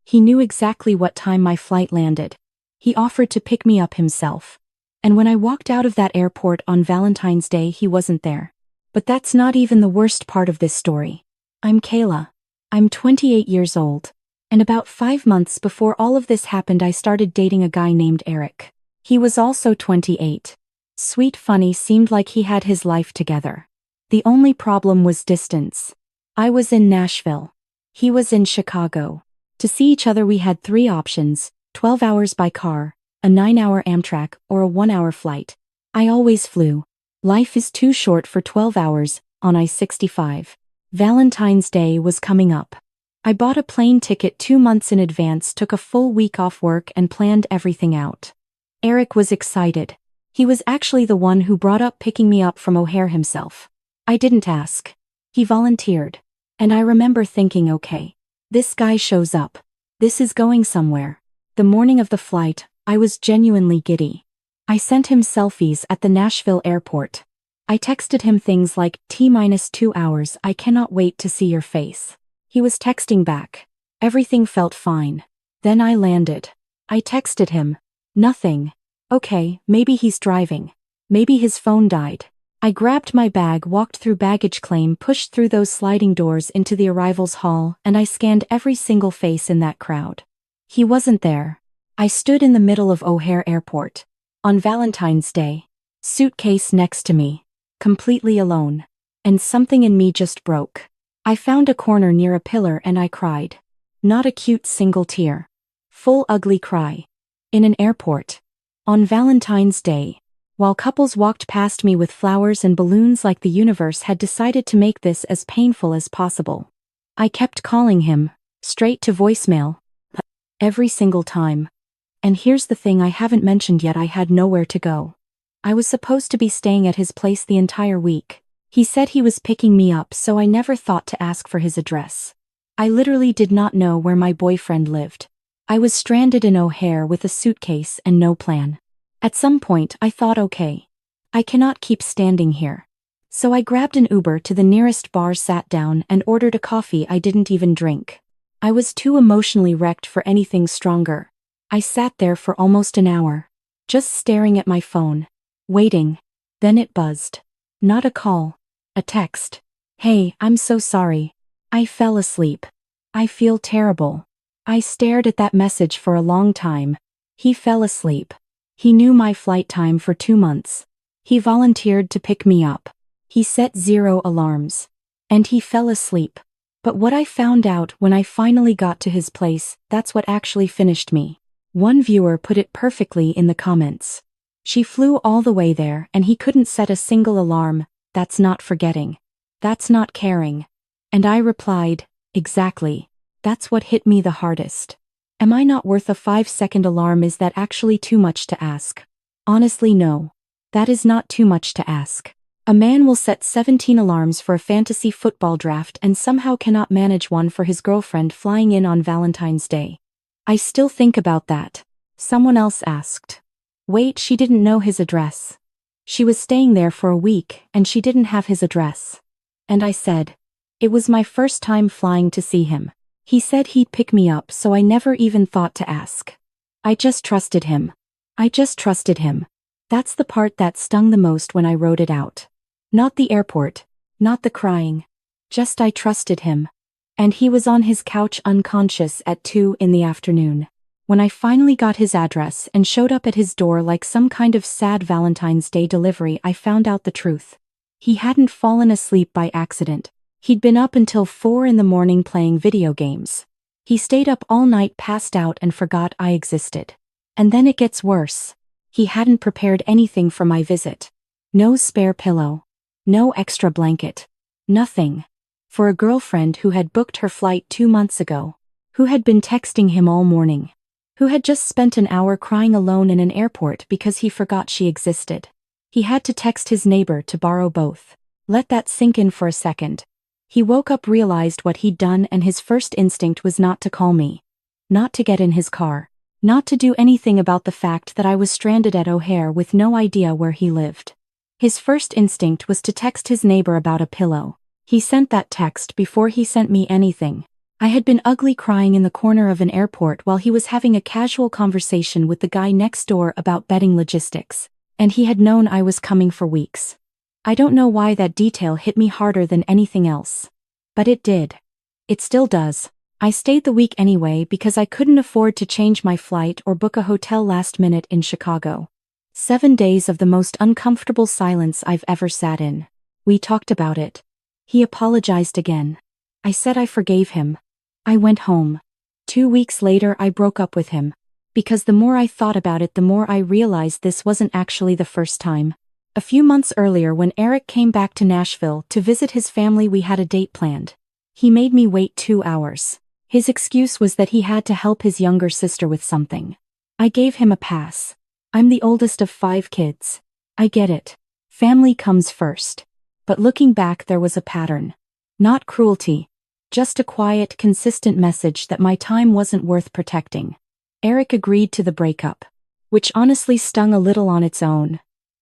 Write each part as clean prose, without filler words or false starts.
He knew exactly what time my flight landed. He offered to pick me up himself. And when I walked out of that airport on Valentine's Day, he wasn't there. But that's not even the worst part of this story. I'm Kayla. I'm 28 years old. And about 5 months before all of this happened, I started dating a guy named Eric. He was also 28. Sweet, funny, seemed like he had his life together. The only problem was distance. I was in Nashville. He was in Chicago. To see each other we had 3 options: 12 hours by car, a 9-hour Amtrak, or a 1-hour flight. I always flew. Life is too short for 12 hours, on I-65. Valentine's Day was coming up. I bought a plane ticket 2 months in advance, took a full week off work, and planned everything out. Eric was excited. He was actually the one who brought up picking me up from O'Hare himself. I didn't ask. He volunteered. And I remember thinking, okay, this guy shows up. This is going somewhere. The morning of the flight, I was genuinely giddy. I sent him selfies at the Nashville airport. I texted him things like, T-2 hours, I cannot wait to see your face. He was texting back. Everything felt fine. Then I landed. I texted him. Nothing. Okay, maybe he's driving. Maybe his phone died. I grabbed my bag, walked through baggage claim, pushed through those sliding doors into the arrivals hall, and I scanned every single face in that crowd. He wasn't there. I stood in the middle of O'Hare Airport. On Valentine's Day. Suitcase next to me. Completely alone. And something in me just broke. I found a corner near a pillar and I cried. Not a cute single tear. Full ugly cry. In an airport. On Valentine's Day. While couples walked past me with flowers and balloons, like the universe had decided to make this as painful as possible. I kept calling him, straight to voicemail. Every single time. And here's the thing I haven't mentioned yet: I had nowhere to go. I was supposed to be staying at his place the entire week. He said he was picking me up, so I never thought to ask for his address. I literally did not know where my boyfriend lived. I was stranded in O'Hare with a suitcase and no plan. At some point I thought, okay, I cannot keep standing here. So I grabbed an Uber to the nearest bar, sat down, and ordered a coffee I didn't even drink. I was too emotionally wrecked for anything stronger. I sat there for almost an hour, just staring at my phone, waiting. Then it buzzed. Not a call. A text. Hey, I'm so sorry. I fell asleep. I feel terrible. I stared at that message for a long time. He fell asleep. He knew my flight time for 2 months. He volunteered to pick me up. He set 0 alarms. And he fell asleep. But what I found out when I finally got to his place, that's what actually finished me. One viewer put it perfectly in the comments. She flew all the way there and he couldn't set a single alarm. That's not forgetting. That's not caring. And I replied, exactly. That's what hit me the hardest. Am I not worth a 5-second alarm? Is that actually too much to ask? Honestly, no. That is not too much to ask. A man will set 17 alarms for a fantasy football draft and somehow cannot manage one for his girlfriend flying in on Valentine's Day. I still think about that. Someone else asked. Wait, she didn't know his address. She was staying there for a week and she didn't have his address. And I said, it was my first time flying to see him. He said he'd pick me up, so I never even thought to ask. I just trusted him. I just trusted him. That's the part that stung the most when I wrote it out. Not the airport. Not the crying. Just I trusted him. And he was on his couch unconscious at 2 in the afternoon. When I finally got his address and showed up at his door like some kind of sad Valentine's Day delivery, I found out the truth. He hadn't fallen asleep by accident. He'd been up until 4 in the morning playing video games. He stayed up all night, passed out, and forgot I existed. And then it gets worse. He hadn't prepared anything for my visit. No spare pillow. No extra blanket. Nothing. For a girlfriend who had booked her flight 2 months ago. Who had been texting him all morning. Who had just spent an hour crying alone in an airport because he forgot she existed. He had to text his neighbor to borrow both. Let that sink in for a second. He woke up, realized what he'd done, and his first instinct was not to call me. Not to get in his car. Not to do anything about the fact that I was stranded at O'Hare with no idea where he lived. His first instinct was to text his neighbor about a pillow. He sent that text before he sent me anything. I had been ugly crying in the corner of an airport while he was having a casual conversation with the guy next door about betting logistics, and he had known I was coming for weeks. I don't know why that detail hit me harder than anything else. But it did. It still does. I stayed the week anyway because I couldn't afford to change my flight or book a hotel last minute in Chicago. 7 days of the most uncomfortable silence I've ever sat in. We talked about it. He apologized again. I said I forgave him. I went home. 2 weeks later I broke up with him. Because the more I thought about it, the more I realized this wasn't actually the first time. A few months earlier, when Eric came back to Nashville to visit his family, we had a date planned. He made me wait 2 hours. His excuse was that he had to help his younger sister with something. I gave him a pass. I'm the oldest of 5 kids. I get it. Family comes first. But looking back, there was a pattern. Not cruelty. Just a quiet, consistent message that my time wasn't worth protecting. Eric agreed to the breakup, which honestly stung a little on its own.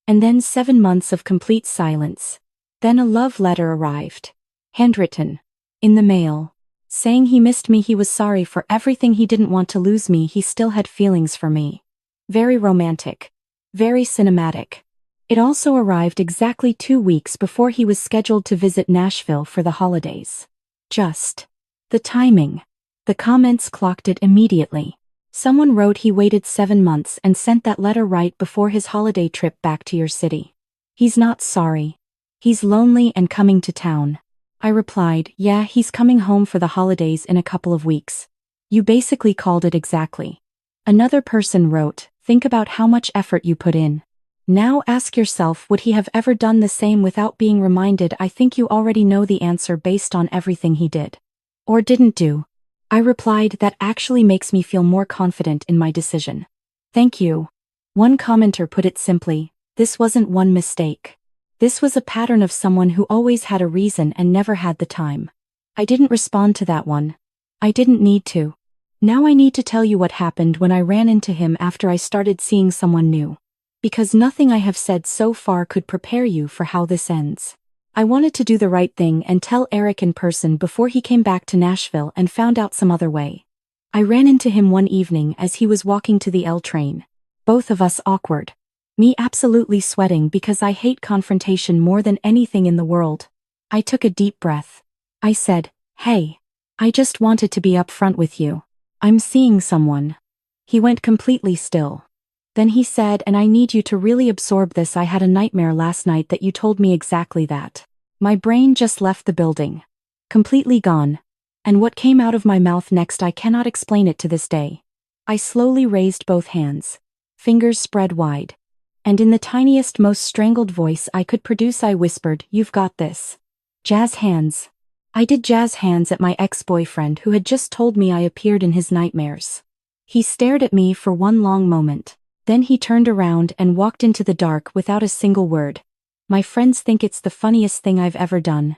And then 7 months of complete silence. Then a love letter arrived. Handwritten. In the mail. Saying he missed me, he was sorry for everything, he didn't want to lose me, he still had feelings for me. Very romantic. Very cinematic. It also arrived exactly 2 weeks before he was scheduled to visit Nashville for the holidays. Just. The timing. The comments clocked it immediately. Someone wrote he waited 7 months and sent that letter right before his holiday trip back to your city. He's not sorry. He's lonely and coming to town. I replied, yeah, he's coming home for the holidays in a couple of weeks. You basically called it exactly. Another person wrote, think about how much effort you put in. Now ask yourself, would he have ever done the same without being reminded? I think you already know the answer based on everything he did. Or didn't do. I replied, that actually makes me feel more confident in my decision. Thank you. One commenter put it simply, this wasn't one mistake. This was a pattern of someone who always had a reason and never had the time. I didn't respond to that one. I didn't need to. Now I need to tell you what happened when I ran into him after I started seeing someone new. Because nothing I have said so far could prepare you for how this ends. I wanted to do the right thing and tell Eric in person before he came back to Nashville and found out some other way. I ran into him one evening as he was walking to the L train. Both of us awkward. Me absolutely sweating because I hate confrontation more than anything in the world. I took a deep breath. I said, hey. I just wanted to be upfront with you. I'm seeing someone. He went completely still. Then he said, and I need you to really absorb this, I had a nightmare last night that you told me exactly that. My brain just left the building. Completely gone. And what came out of my mouth next, I cannot explain it to this day. I slowly raised both hands. Fingers spread wide. And in the tiniest, most strangled voice I could produce, I whispered, you've got this. Jazz hands. I did jazz hands at my ex-boyfriend who had just told me I appeared in his nightmares. He stared at me for one long moment. Then he turned around and walked into the dark without a single word. My friends think it's the funniest thing I've ever done.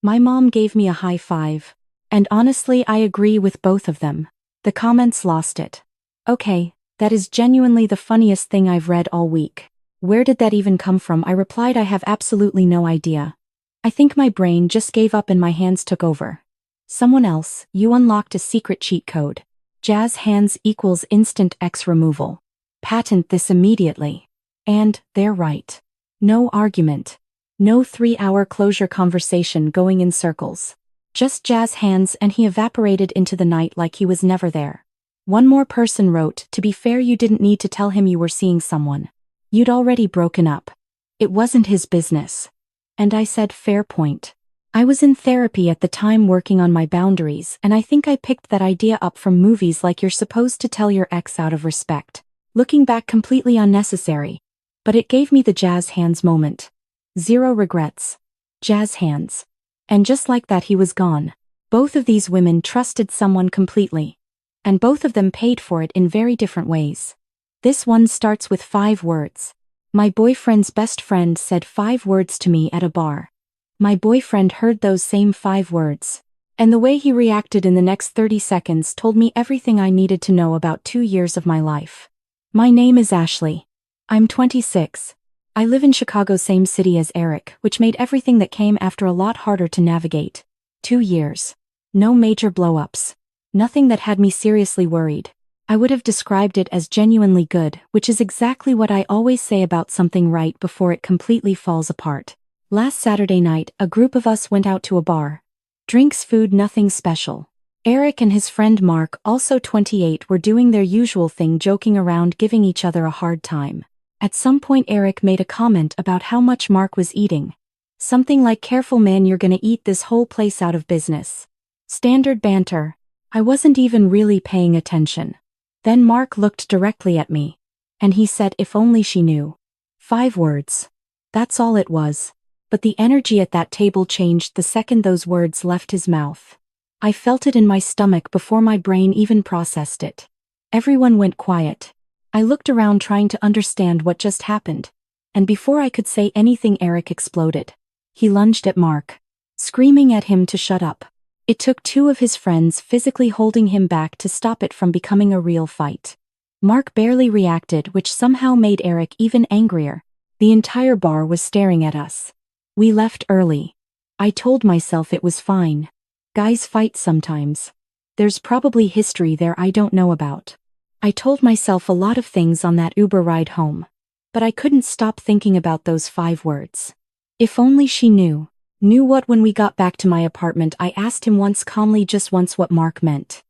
My mom gave me a high five. And honestly, I agree with both of them. The comments lost it. Okay, that is genuinely the funniest thing I've read all week. Where did that even come from? I replied, I have absolutely no idea. I think my brain just gave up and my hands took over. Someone else, you unlocked a secret cheat code. Jazz hands equals instant X removal. Patent this immediately. And, they're right. No argument. No 3-hour closure conversation going in circles. Just jazz hands, and he evaporated into the night like he was never there. One more person wrote, to be fair, you didn't need to tell him you were seeing someone. You'd already broken up. It wasn't his business. And I said, fair point. I was in therapy at the time working on my boundaries, and I think I picked that idea up from movies like you're supposed to tell your ex out of respect. Looking back, completely unnecessary. But it gave me the jazz hands moment. 0 regrets. Jazz hands. And just like that, he was gone. Both of these women trusted someone completely. And both of them paid for it in very different ways. This one starts with 5 words. My boyfriend's best friend said 5 words to me at a bar. My boyfriend heard those same 5 words. And the way he reacted in the next 30 seconds told me everything I needed to know about 2 years of my life. My name is Ashley. I'm 26. I live in Chicago, same city as Eric, which made everything that came after a lot harder to navigate. 2 years. No major blow-ups. Nothing that had me seriously worried. I would have described it as genuinely good, which is exactly what I always say about something right before it completely falls apart. Last Saturday night, a group of us went out to a bar. Drinks, food, nothing special. Eric and his friend Mark, also 28, were doing their usual thing, joking around, giving each other a hard time. At some point Eric made a comment about how much Mark was eating. Something like, "Careful man, you're gonna eat this whole place out of business." Standard banter. I wasn't even really paying attention. Then Mark looked directly at me. And he said, "If only she knew." 5 words. That's all it was. But the energy at that table changed the second those words left his mouth. I felt it in my stomach before my brain even processed it. Everyone went quiet. I looked around trying to understand what just happened. And before I could say anything, Eric exploded. He lunged at Mark, screaming at him to shut up. It took 2 of his friends physically holding him back to stop it from becoming a real fight. Mark barely reacted, which somehow made Eric even angrier. The entire bar was staring at us. We left early. I told myself it was fine. Guys fight sometimes. There's probably history there I don't know about. I told myself a lot of things on that Uber ride home. But I couldn't stop thinking about those 5 words. If only she knew. Knew what? When we got back to my apartment, I asked him once calmly, just once, what Mark meant.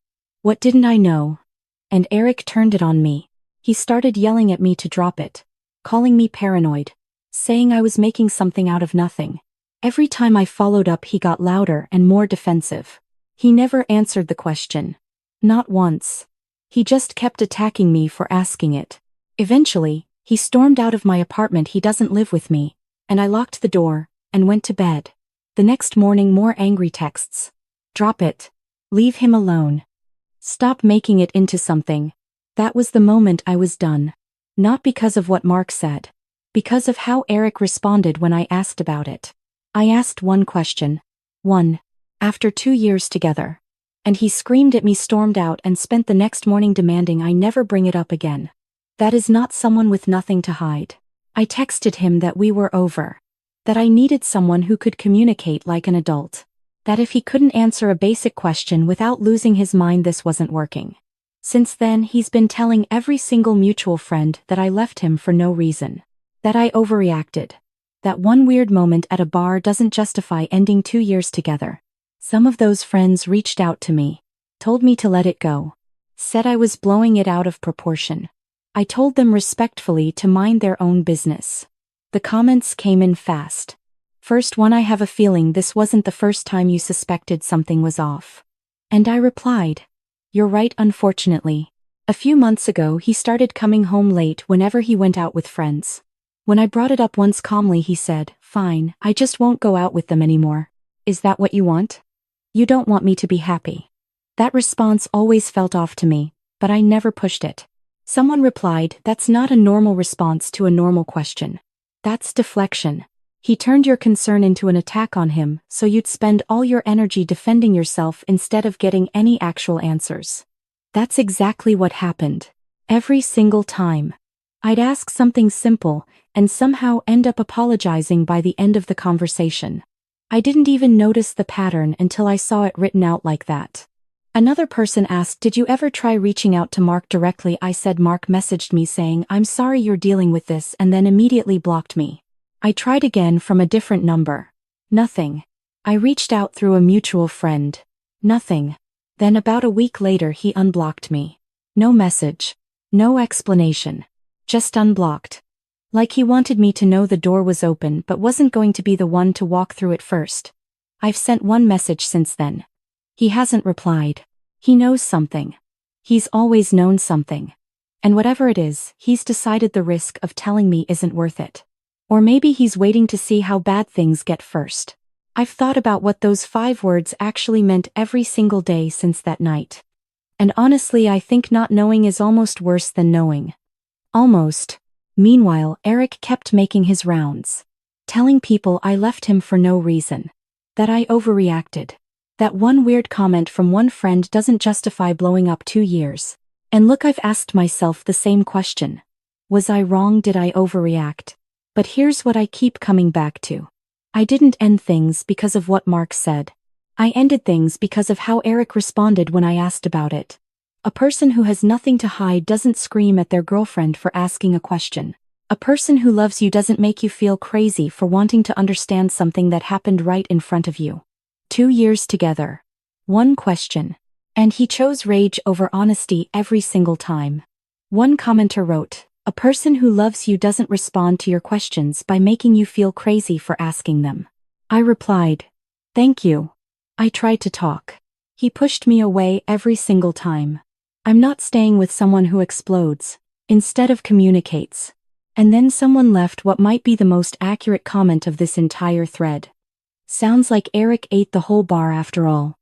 What didn't I know? And Eric turned it on me. He started yelling at me to drop it. Calling me paranoid. Saying I was making something out of nothing. Every time I followed up, he got louder and more defensive. He never answered the question. Not once. He just kept attacking me for asking it. Eventually, he stormed out of my apartment. He doesn't live with me. And I locked the door and went to bed. The next morning, more angry texts. Drop it. Leave him alone. Stop making it into something. That was the moment I was done. Not because of what Mark said. Because of how Eric responded when I asked about it. I asked one question. One. After 2 years together. And he screamed at me, stormed out, and spent the next morning demanding I never bring it up again. That is not someone with nothing to hide. I texted him that we were over. That I needed someone who could communicate like an adult. That if he couldn't answer a basic question without losing his mind, this wasn't working. Since then, he's been telling every single mutual friend that I left him for no reason. That I overreacted. That one weird moment at a bar doesn't justify ending 2 years together. Some of those friends reached out to me. Told me to let it go. Said I was blowing it out of proportion. I told them respectfully to mind their own business. The comments came in fast. First one, "I have a feeling this wasn't the first time you suspected something was off." And I replied, "You're right, unfortunately. A few months ago he started coming home late whenever he went out with friends. When I brought it up once calmly, he said, 'Fine, I just won't go out with them anymore.' Is that what you want? You don't want me to be happy." That response always felt off to me, but I never pushed it. Someone replied, "That's not a normal response to a normal question. That's deflection. He turned your concern into an attack on him, so you'd spend all your energy defending yourself instead of getting any actual answers." That's exactly what happened. Every single time. I'd ask something simple, and somehow end up apologizing by the end of the conversation. I didn't even notice the pattern until I saw it written out like that. Another person asked, "Did you ever try reaching out to Mark directly?" I said Mark messaged me saying, "I'm sorry you're dealing with this," and then immediately blocked me. I tried again from a different number. Nothing. I reached out through a mutual friend. Nothing. Then about a week later he unblocked me. No message. No explanation. Just unblocked. Like he wanted me to know the door was open but wasn't going to be the one to walk through it first. I've sent one message since then. He hasn't replied. He knows something. He's always known something. And whatever it is, he's decided the risk of telling me isn't worth it. Or maybe he's waiting to see how bad things get first. I've thought about what those 5 words actually meant every single day since that night. And honestly, I think not knowing is almost worse than knowing. Almost. Meanwhile, Eric kept making his rounds. Telling people I left him for no reason. That I overreacted. That one weird comment from one friend doesn't justify blowing up 2 years. And look, I've asked myself the same question. Was I wrong? Did I overreact? But here's what I keep coming back to. I didn't end things because of what Mark said. I ended things because of how Eric responded when I asked about it. A person who has nothing to hide doesn't scream at their girlfriend for asking a question. A person who loves you doesn't make you feel crazy for wanting to understand something that happened right in front of you. 2 years together. One question. And he chose rage over honesty every single time. One commenter wrote, "A person who loves you doesn't respond to your questions by making you feel crazy for asking them." I replied, "Thank you." I tried to talk. He pushed me away every single time. I'm not staying with someone who explodes, instead of communicates. And then someone left what might be the most accurate comment of this entire thread. Sounds like Eric ate the whole bar after all.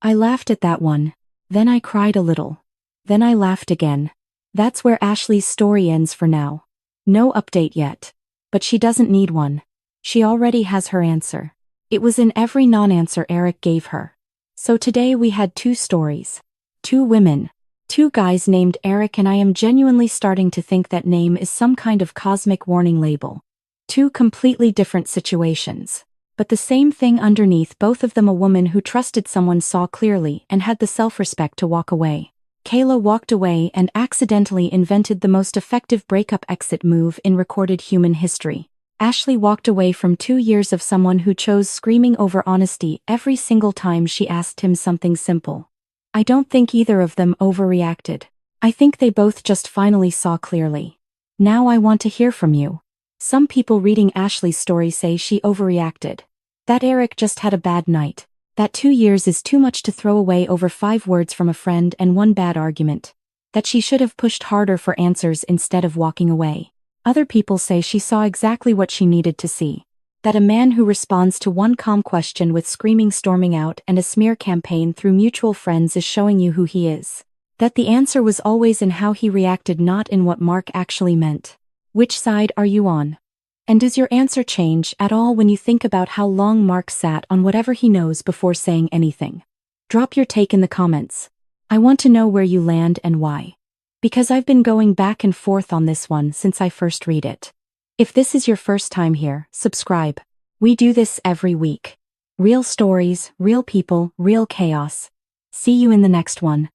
I laughed at that one. Then I cried a little. Then I laughed again. That's where Ashley's story ends for now. No update yet. But she doesn't need one. She already has her answer. It was in every non-answer Eric gave her. So today we had 2 stories. 2 women. 2 guys named Eric, and I am genuinely starting to think that name is some kind of cosmic warning label. 2 completely different situations. But the same thing underneath, both of them a woman who trusted someone, saw clearly, and had the self-respect to walk away. Kayla walked away and accidentally invented the most effective breakup exit move in recorded human history. Ashley walked away from 2 years of someone who chose screaming over honesty every single time she asked him something simple. I don't think either of them overreacted. I think they both just finally saw clearly. Now I want to hear from you. Some people reading Ashley's story say she overreacted. That Eric just had a bad night. That 2 years is too much to throw away over 5 words from a friend and 1 bad argument. That she should have pushed harder for answers instead of walking away. Other people say she saw exactly what she needed to see. That a man who responds to 1 calm question with screaming, storming out, and a smear campaign through mutual friends is showing you who he is. That the answer was always in how he reacted, not in what Mark actually meant. Which side are you on? And does your answer change at all when you think about how long Mark sat on whatever he knows before saying anything? Drop your take in the comments. I want to know where you land and why. Because I've been going back and forth on this one since I first read it. If this is your first time here, subscribe. We do this every week. Real stories, real people, real chaos. See you in the next one.